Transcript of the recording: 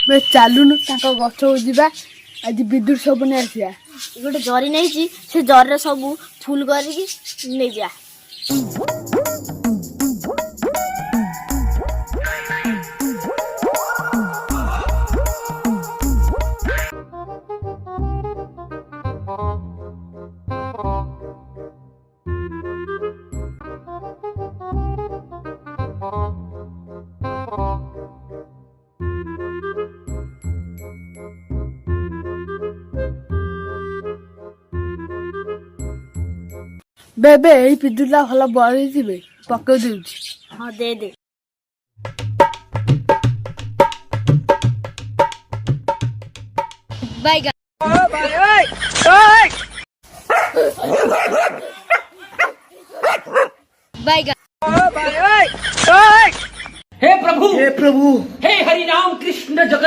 ବେ ଚାଲୁନୁ ତାଙ୍କ ଗଛକୁ ଯିବା ଆଜି ବିଦ୍ୟୁତ ସବୁ ନେଇ ଆସିବା। ଗୋଟେ ଜରି ନେଇଛି ସେ ଜରିରେ ସବୁ ଫୁଲ କରିକି ନେଇଯିବା। ବେ ଏଇ ବିଦ୍ୟୁତଟା ଭଲ ବଳିଥିବେ ପକେଇ ଦଉଛି। ହଁ ଦେ ଦେ। ବାଇଗା बाइगा हे प्रभु हे हरि राम कृष्ण जगत